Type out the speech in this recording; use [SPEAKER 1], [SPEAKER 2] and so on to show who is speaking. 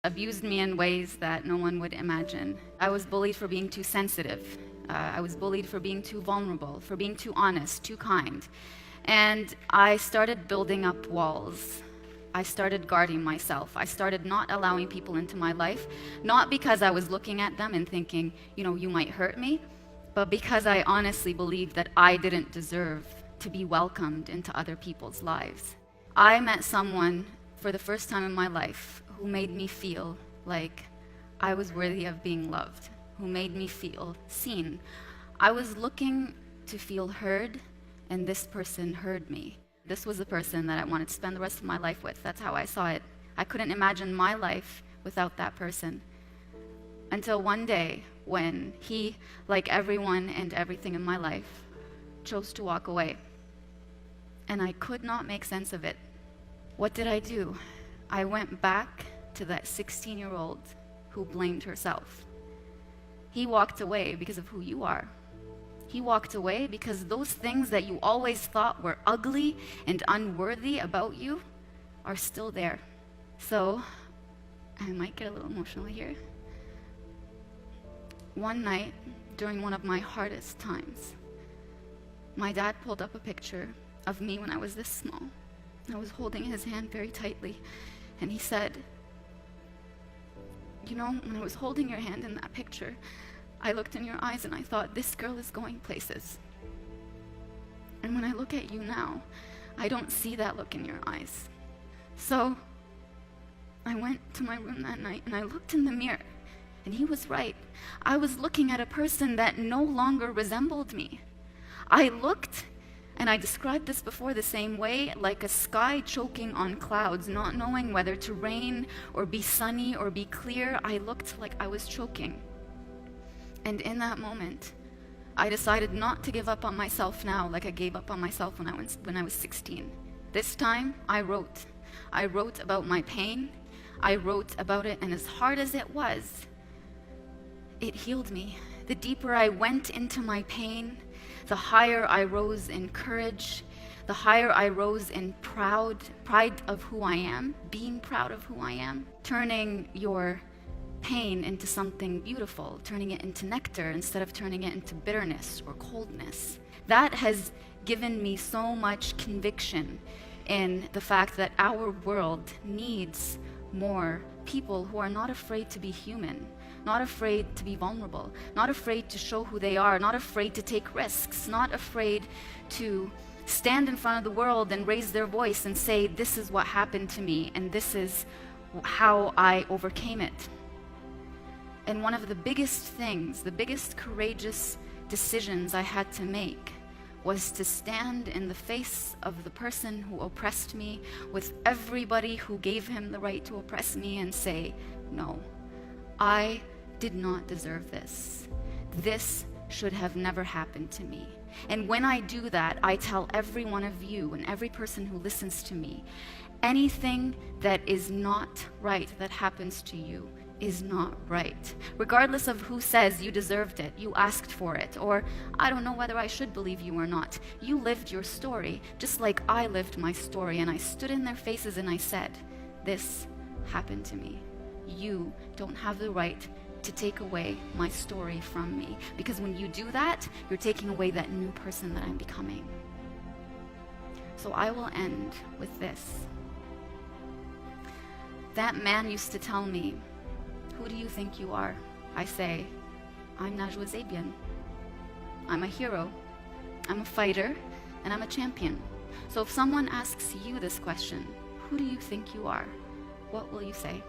[SPEAKER 1] abused me in ways that no one would imagine. I was bullied for being too sensitive. I was bullied for being too vulnerable, for being too honest, too kind. And I started building up walls. I started guarding myself. I started not allowing people into my life, not because I was looking at them and thinking, you might hurt me, but because I honestly believed that I didn't deserve to be welcomed into other people's lives. I met someone for the first time in my life who made me feel like I was worthy of being loved, who made me feel seen. I was looking to feel heard, and this person heard me. This was the person that I wanted to spend the rest of my life with. That's how I saw it. I couldn't imagine my life without that person. Until one day when he, like everyone and everything in my life, chose to walk away. And I could not make sense of it. What did I do? I went back to that 16-year-old who blamed herself. He walked away because of who you are. He walked away because those things that you always thought were ugly and unworthy about you are still there. So, I might get a little emotional here. One night, during one of my hardest times, my dad pulled up a picture of me when I was this small. I was holding his hand very tightly, and he said, when I was holding your hand in that picture, I looked in your eyes and I thought, this girl is going places. And when I look at you now, I don't see that look in your eyes. So I went to my room that night and I looked in the mirror, and he was right. I was looking at a person that no longer resembled me. I looked, and I described this before the same way, like a sky choking on clouds, not knowing whether to rain or be sunny or be clear. I looked like I was choking. And in that moment, I decided not to give up on myself now like I gave up on myself when I was 16. This time, I wrote. I wrote about my pain. I wrote about it, and as hard as it was, it healed me. The deeper I went into my pain, the higher I rose in courage, the higher I rose in pride of who I am, being proud of who I am, turning your pain into something beautiful, turning it into nectar instead of turning it into bitterness or coldness. That has given me so much conviction in the fact that our world needs more people who are not afraid to be human, not afraid to be vulnerable, not afraid to show who they are, not afraid to take risks, not afraid to stand in front of the world and raise their voice and say, this is what happened to me and this is how I overcame it. And one of the biggest things, the biggest courageous decisions I had to make was to stand in the face of the person who oppressed me, with everybody who gave him the right to oppress me, and say, no, I did not deserve this. This should have never happened to me. And when I do that, I tell every one of you and every person who listens to me, anything that is not right that happens to you is not right. Regardless of who says you deserved it, you asked for it, or I don't know whether I should believe you or not. You lived your story, just like I lived my story, and I stood in their faces and I said, this happened to me. You don't have the right to take away my story from me, because when you do that, you're taking away that new person that I'm becoming. So I will end with this. That man used to tell me, who do you think you are? I say, I'm Najwa Zabian. I'm a hero, I'm a fighter, and I'm a champion. So if someone asks you this question, who do you think you are? What will you say?